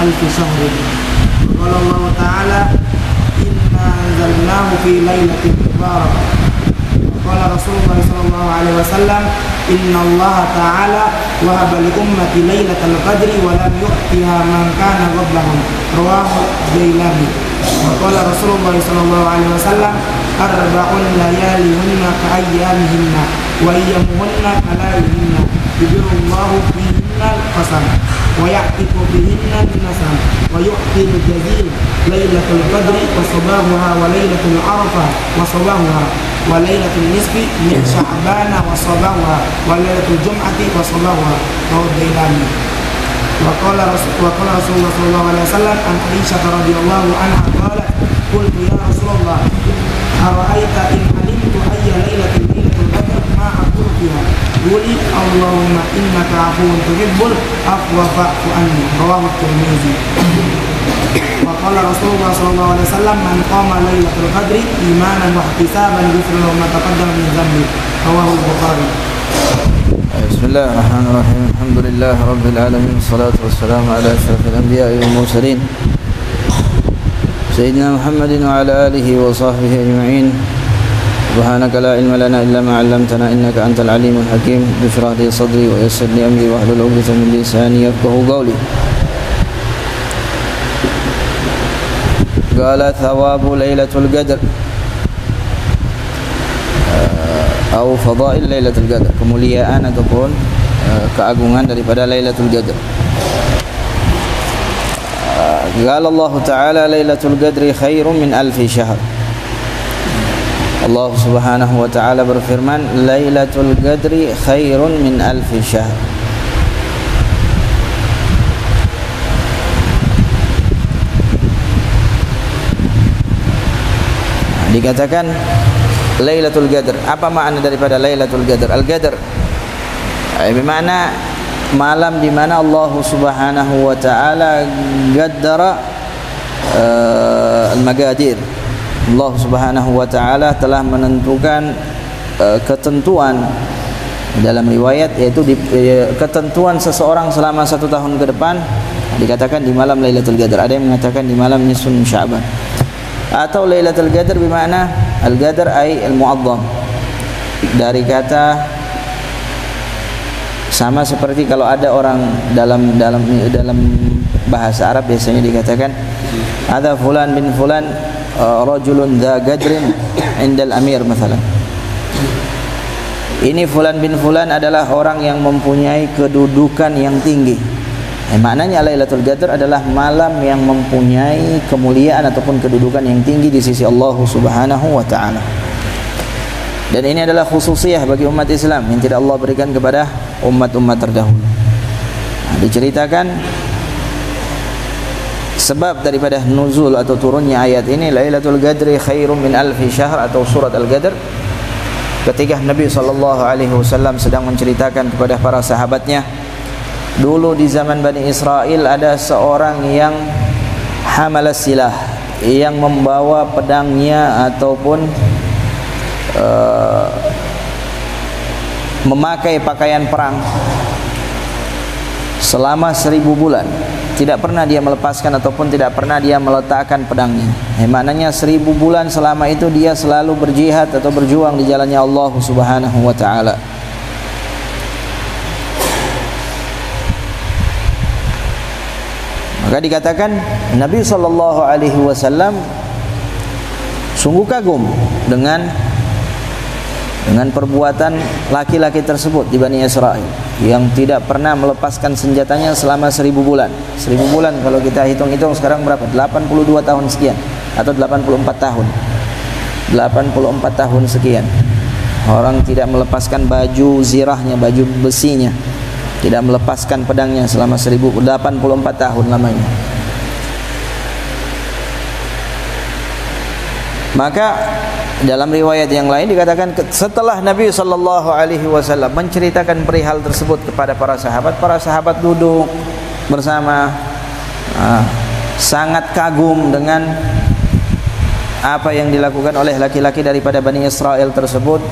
ألف شهر. قال الله تعالى إنا أنزلناه في ليلة مباركة. قال رسول الله صلى الله عليه وسلم إن الله تعالى وهب لأمة ليلة القدر ولم يؤتها من كان قبلهم. رواه الديلمي. وقال رسول الله صلى الله عليه وسلم أربع لياليهن كأيامهن وأيامهن كلائهن يجر الله فيهن القسم ويعتق بهن النسم ويؤتي الجزيل ليلة القدر وصباحها وليلة العرفة وصباحها وليلة النصف من شعبان وصباحها وليلة الجمعة وصباحها. رواه الديلمي. وقال رسول الله صلى الله عليه وسلم عن عائشة رضي الله عنها قالت قلت يا رسول الله أرأيت إن علمت أي ليلة القدر ما أقول فيها؟ قولي اللهم إنك عفو تحب العفو فاعف عني. رواه الترمذي. وقال رسول الله صلى الله عليه وسلم من قام ليلة القدر إيمانا واحتسابا غفر له ما تقدم من ذنبه. رواه البخاري. بسم الله الرحمن الرحيم. الحمد لله رب العالمين والصلاة والسلام على أشرف الأنبياء والمرسلين سيدنا محمد وعلى آله وصحبه أجمعين. سبحانك لا علم لنا إلا ما علمتنا إنك أنت العليم الحكيم. اشرح لي صدري ويسر لي أمري واحلل عقدة من لساني يفقهوا قولي. قال ثواب ليلة القدر atau fadail Lailatul Qadar, kemuliaan ataupun keagungan daripada Lailatul Qadar. Qala Allah Ta'ala Lailatul Qadri khairum min alfi syahr. Allah Subhanahu wa Ta'ala berfirman Lailatul Qadri khairun min alfi syahr. Dikatakan Lailatul Qadar. Apa makna daripada Lailatul Qadar? Al-Qadar bermakna malam di mana Allah Subhanahu wa Ta'ala qaddara al-maqadir. Allah Subhanahu wa Ta'ala telah menentukan ketentuan dalam riwayat, yaitu ketentuan seseorang selama 1 tahun ke depan dikatakan di malam Lailatul Qadar. Ada yang mengatakan di malam nisfun Sya'ban. Atau Lailatul Qadar bermakna al-Qadar ay al-mu'azzam, dari kata sama seperti kalau ada orang dalam bahasa Arab biasanya dikatakan ada fulan bin fulan rajulun dha qadrin indal amir misalnya. Ini fulan bin fulan adalah orang yang mempunyai kedudukan yang tinggi. Maknanya Lailatul Qadar adalah malam yang mempunyai kemuliaan ataupun kedudukan yang tinggi di sisi Allah Subhanahu wa Ta'ala. Dan ini adalah khususiyah bagi umat Islam yang tidak Allah berikan kepada umat-umat terdahulu. Diceritakan sebab daripada nuzul atau turunnya ayat ini Lailatul Qadri khairum min alfi syahr atau surat Al-Qadar, ketika Nabi SAW sedang menceritakan kepada para sahabatnya, dulu di zaman Bani Israel ada seorang yang hamalas silah, yang membawa pedangnya ataupun memakai pakaian perang selama 1000 bulan. Tidak pernah dia melepaskan ataupun tidak pernah dia meletakkan pedangnya. Maknanya 1000 bulan selama itu dia selalu berjihad atau berjuang di jalannya Allah Subhanahu wa Ta'ala. Maka dikatakan Nabi SAW sungguh kagum dengan perbuatan laki-laki tersebut di Bani Israel yang tidak pernah melepaskan senjatanya selama 1000 bulan. 1000 bulan kalau kita hitung-hitung sekarang berapa? 82 tahun sekian atau 84 tahun. 84 tahun sekian. Orang tidak melepaskan baju zirahnya, baju besinya, tidak melepaskan pedangnya selama 1084 tahun lamanya. Maka dalam riwayat yang lain dikatakan setelah Nabi SAW menceritakan perihal tersebut kepada para sahabat duduk bersama, sangat kagum dengan apa yang dilakukan oleh laki-laki daripada Bani Israel tersebut.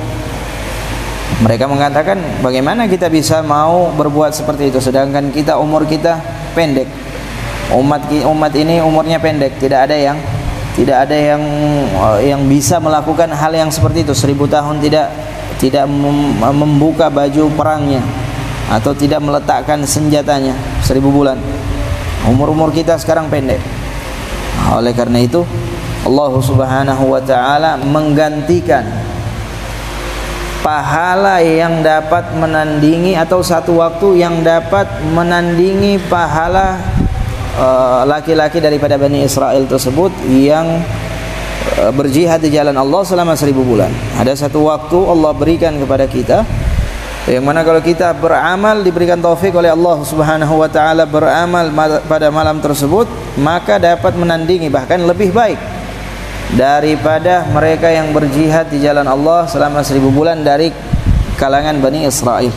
Mereka mengatakan, bagaimana kita bisa mau berbuat seperti itu sedangkan kita umur kita pendek, Umat ini umurnya pendek, tidak ada yang bisa melakukan hal yang seperti itu. 1000 tahun tidak membuka baju perangnya atau tidak meletakkan senjatanya 1000 bulan. Umur kita sekarang pendek. Oleh karena itu Allah Subhanahu wa taala menggantikan pahala yang dapat menandingi atau satu waktu yang dapat menandingi pahala laki-laki daripada Bani Israel tersebut yang berjihad di jalan Allah selama 1000 bulan. Ada satu waktu Allah berikan kepada kita yang mana kalau kita beramal, diberikan taufik oleh Allah Subhanahu wa taala beramal pada malam tersebut, maka dapat menandingi, bahkan lebih baik daripada mereka yang berjihad di jalan Allah selama 1000 bulan dari kalangan Bani Israel.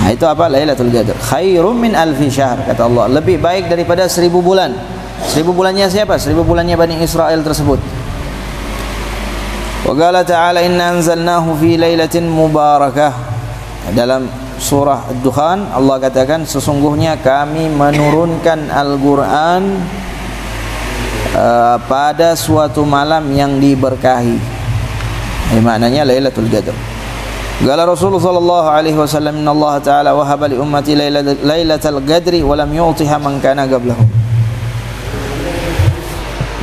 Nah, itu apa? Lailatul Qadar khairum min alfi syahr, kata Allah, lebih baik daripada 1000 bulan. 1000 bulannya siapa? 1000 bulannya Bani Israel tersebut. Wa qala ta'ala inna anzalnahu fi lailatin mubarakah. Dalam surah Ad-Dukhan Allah katakan sesungguhnya kami menurunkan Al-Qur'an pada suatu malam yang diberkahi. Ini maknanya Lailatul Qadar. Qala Rasulullah sallallahu alaihi wasallam inna Allah ta'ala wahaba li ummati lailatul qadri wa lam yu'tiha man kana qablahum.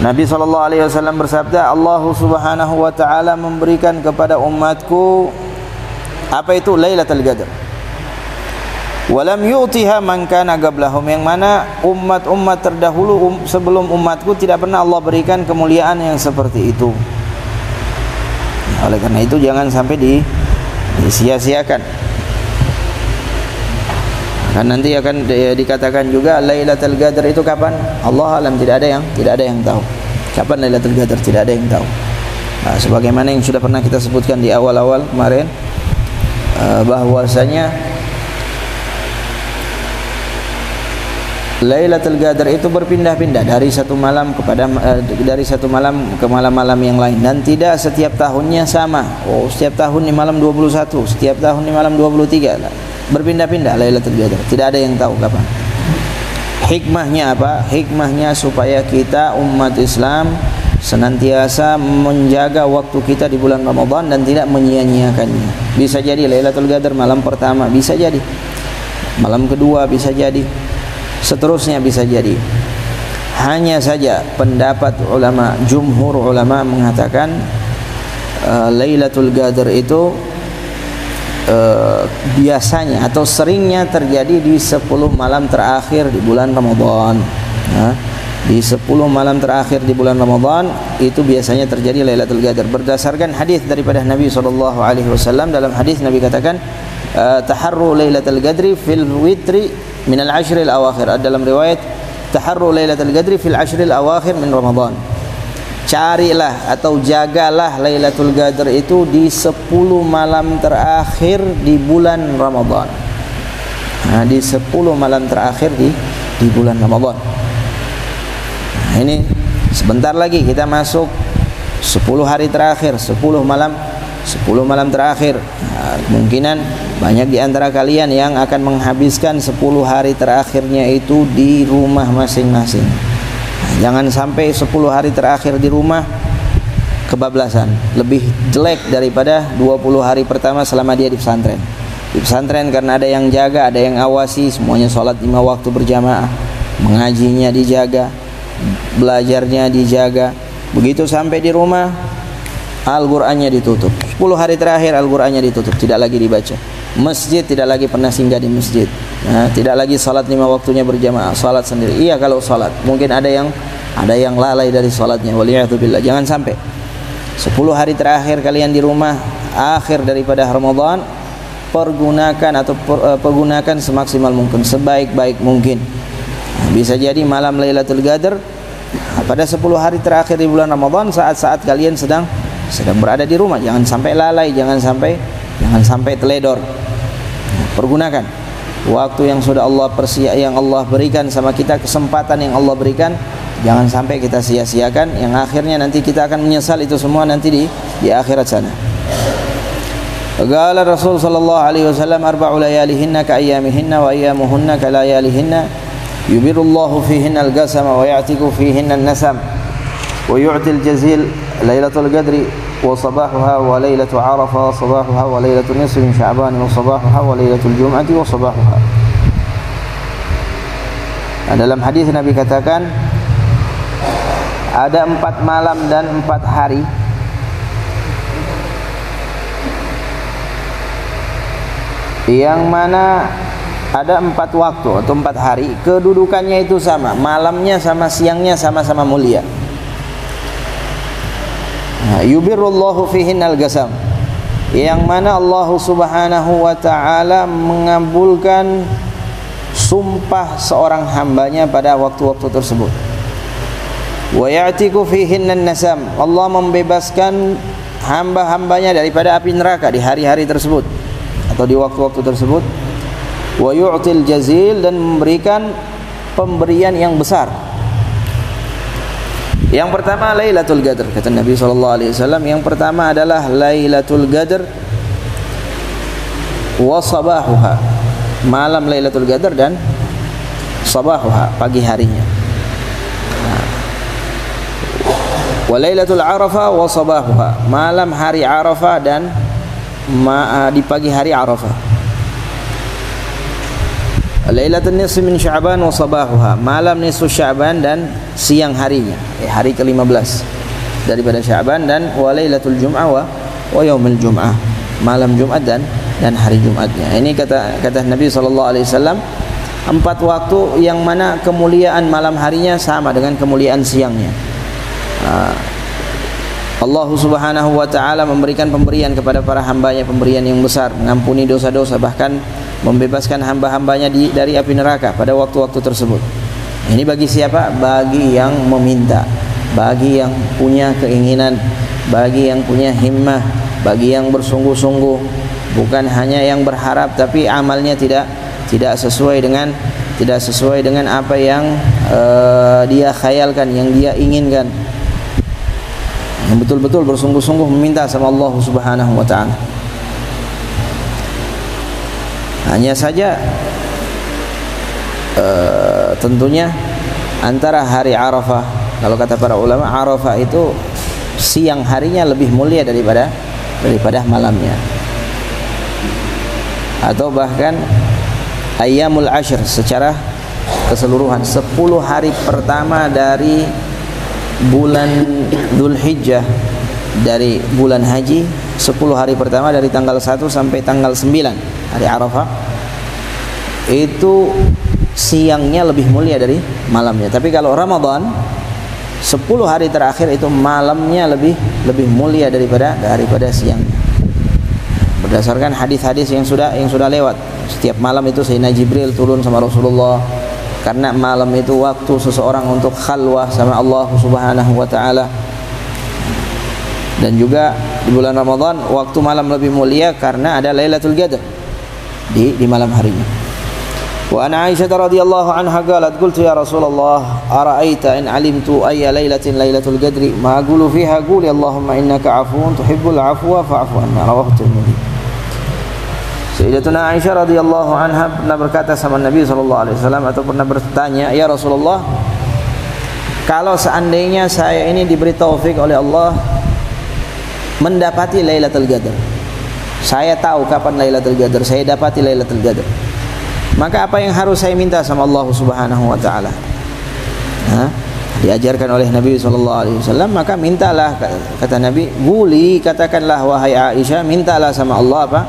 Nabi sallallahu alaihi wasallam bersabda, Allah Subhanahu wa taala memberikan kepada umatku apa itu Lailatul Qadar. Wa lam yu'tiha man kana qablahum, yang mana umat-umat terdahulu sebelum umatku tidak pernah Allah berikan kemuliaan yang seperti itu. Oleh karena itu jangan sampai disia-siakan. Kan nanti akan dikatakan juga Lailatul Qadar itu kapan? Allah alam, tidak ada yang tahu. Kapan Lailatul Qadar tidak ada yang tahu. Nah, sebagaimana yang sudah pernah kita sebutkan di awal-awal kemarin, bahwasanya Lailatul Qadar itu berpindah-pindah dari satu malam ke malam-malam yang lain, dan tidak setiap tahunnya sama. Oh, setiap tahun di malam 21, setiap tahun di malam 23. Berpindah-pindah Lailatul Qadar. Tidak ada yang tahu kapan. Hikmahnya apa? Hikmahnya supaya kita umat Islam senantiasa menjaga waktu kita di bulan Ramadan dan tidak menyia-nyiakannya. Bisa jadi Lailatul Qadar malam pertama, bisa jadi malam kedua, bisa jadi seterusnya, bisa jadi. Hanya saja pendapat ulama, jumhur ulama mengatakan Lailatul Qadar itu biasanya atau seringnya terjadi di 10 malam terakhir di bulan Ramadan. Di 10 malam terakhir di bulan Ramadan itu biasanya terjadi Lailatul Qadar, berdasarkan hadis daripada Nabi SAW. Dalam hadis Nabi katakan taharru Lailatul Qadri fil witri min al-ashril awakhir. Dalam riwayat taharru Lailatul Qadri fil ashril awakhir min Ramadan. Carilah atau jagalah Lailatul Qadar itu di 10 malam terakhir di bulan Ramadan. Nah, di 10 malam terakhir di bulan Ramadan. Nah, ini sebentar lagi kita masuk 10 hari terakhir, 10 malam terakhir. Nah, kemungkinan banyak di antara kalian yang akan menghabiskan 10 hari terakhirnya itu di rumah masing-masing. Nah, jangan sampai 10 hari terakhir di rumah kebablasan. Lebih jelek daripada 20 hari pertama selama dia di pesantren. Di pesantren karena ada yang jaga, ada yang awasi, semuanya sholat 5 waktu berjamaah, mengajinya dijaga, belajarnya dijaga. Begitu sampai di rumah, Al-Qur'annya ditutup. 10 hari terakhir Al-Qur'annya ditutup, tidak lagi dibaca. Masjid tidak lagi pernah singgah di masjid. Nah, tidak lagi salat 5 waktunya berjamaah, salat sendiri. Iya kalau salat, mungkin ada yang lalai dari salatnya. Waliyadzubillah. Jangan sampai 10 hari terakhir kalian di rumah, akhir daripada Ramadan, pergunakan semaksimal mungkin, sebaik-baik mungkin. Nah, bisa jadi malam Lailatul Qadar pada 10 hari terakhir di bulan Ramadan, saat-saat kalian sedang berada di rumah. Jangan sampai lalai, jangan sampai teledor. Pergunakan waktu yang sudah Allah yang Allah berikan sama kita, kesempatan yang Allah berikan, jangan sampai kita sia-siakan, yang akhirnya nanti kita akan menyesal itu semua nanti di akhirat sana. Qala Rasul sallallahu alaihi wasallam arba'u layalihinna ka ayyamihinna wa ayyamuhunna ka layalihinna Yubirullahu fihinna al-qasama wa ya'tiku fihinna an-nasam wa yu'til jazil lailatul qadri wa sabahuha wa lailatu arafah wa sabahuha wa lailatul nisfi min sya'ban wa sabahuha wa lailatul jum'ati wa sabahuha. Nah, dalam hadis Nabi katakan ada 4 malam dan 4 hari yang mana ada 4 waktu atau 4 hari, kedudukannya itu sama, malamnya sama siangnya sama-sama mulia. Nah, yubirullahu fihinnal qasam, yang mana Allah Subhanahu wa ta'ala mengabulkan sumpah seorang hambanya pada waktu-waktu tersebut. Wa ya'tiku fihinnan nasam, Allah membebaskan hamba-hambanya daripada api neraka di hari-hari tersebut atau di waktu-waktu tersebut. Wa yu'til jazil, dan memberikan pemberian yang besar. Yang pertama Lailatul Qadar, kata Nabi SAW, yang pertama adalah Lailatul Qadar wa sabahuha, malam Lailatul Qadar dan sabahuha, pagi harinya. Wa Lailatul Arafah wa sabahuha, malam hari Arafah dan di pagi hari Arafah. Lailatul nisfi min Sya'ban wa sabahuha, malam nisfu Sya'ban dan siang harinya, hari ke-15 daripada Sya'ban, dan wa Lailatul Jum'ah wa yaumil Jum'ah, malam Jumat dan hari Jumatnya. Ini kata Nabi SAW, 4 waktu yang mana kemuliaan malam harinya sama dengan kemuliaan siangnya. Allah Subhanahu wa ta'ala memberikan pemberian kepada para hambanya, pemberian yang besar, mengampuni dosa-dosa, bahkan membebaskan hamba-hambanya dari api neraka pada waktu-waktu tersebut. Ini bagi siapa? Bagi yang meminta, bagi yang punya keinginan, bagi yang punya himmah, bagi yang bersungguh-sungguh, bukan hanya yang berharap tapi amalnya tidak sesuai dengan apa yang dia khayalkan, yang dia inginkan. Yang betul-betul bersungguh-sungguh meminta sama Allah Subhanahu wa ta'ala. Hanya saja tentunya antara hari Arafah, kalau kata para ulama, Arafah itu siang harinya lebih mulia daripada malamnya, atau bahkan Ayyamul Ashr secara keseluruhan, 10 hari pertama dari bulan Dzulhijjah, dari bulan haji, 10 hari pertama dari tanggal 1 sampai tanggal 9 hari Arafah, itu siangnya lebih mulia dari malamnya. Tapi kalau Ramadan, 10 hari terakhir itu malamnya lebih mulia daripada siangnya, berdasarkan hadis-hadis yang sudah lewat. Setiap malam itu Sayyidina Jibril turun sama Rasulullah, karena malam itu waktu seseorang untuk khalwah sama Allah Subhanahu wa ta'ala. Dan juga di bulan Ramadan waktu malam lebih mulia karena ada Lailatul Qadar di malam harinya. Wa an Aisyah radhiyallahu anha qalat qultu ya Rasulullah ara'aita in alimtu ayya lailatin Lailatul Qadri ma aqulu fiha qul Allahumma innaka 'afuwun tuhibbul 'afwa fa'fu 'anna, rawahu Tirmidzi. Sayyidatuna Aisyah radhiyallahu anha pernah berkata sama Nabi SAW, atau pernah bertanya, ya Rasulullah, kalau seandainya saya ini diberi taufik oleh Allah mendapati Lailatul Qadar, saya tahu kapan Lailatul Qadar, saya dapati Lailatul Qadar, maka apa yang harus saya minta sama Allah Subhanahu wa ta'ala? Diajarkan oleh Nabi SAW, maka mintalah, kata Nabi, guli, katakanlah wahai Aisyah, mintalah sama Allah apa?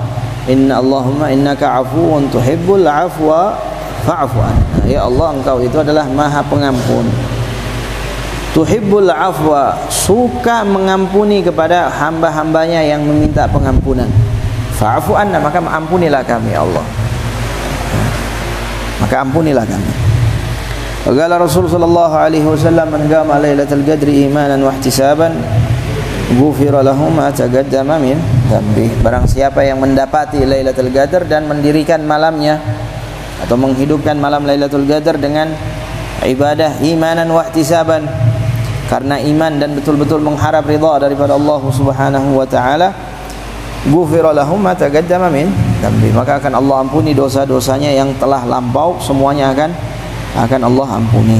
Allahumma innaka 'afuwun tuhibbul 'afwa fa'fu 'anna. Ya Allah, Engkau itu adalah Maha Pengampun. Tuhibbul 'afwa, suka mengampuni kepada hamba-hambanya yang meminta pengampunan. Fa'fu 'anna, maka ampunilah kami ya Allah. Maka ampunilah kami. Qala Rasul sallallahu alaihi wasallam, man qama lailatul qadri imanan wa ihtisaban ghufira lahu ma taqaddama min dhanbi. Barang siapa yang mendapati Lailatul Qadar dan mendirikan malamnya atau menghidupkan malam Lailatul Qadar dengan ibadah imanan wa ihtisaban, karena iman dan betul-betul mengharap ridha daripada Allah Subhanahu wa ta'ala, ghufira lahu ma taqaddama min dhanbi, maka akan Allah ampuni dosa-dosanya yang telah lampau, semuanya akan akan Allah ampuni.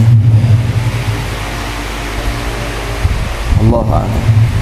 Allahu a'lam.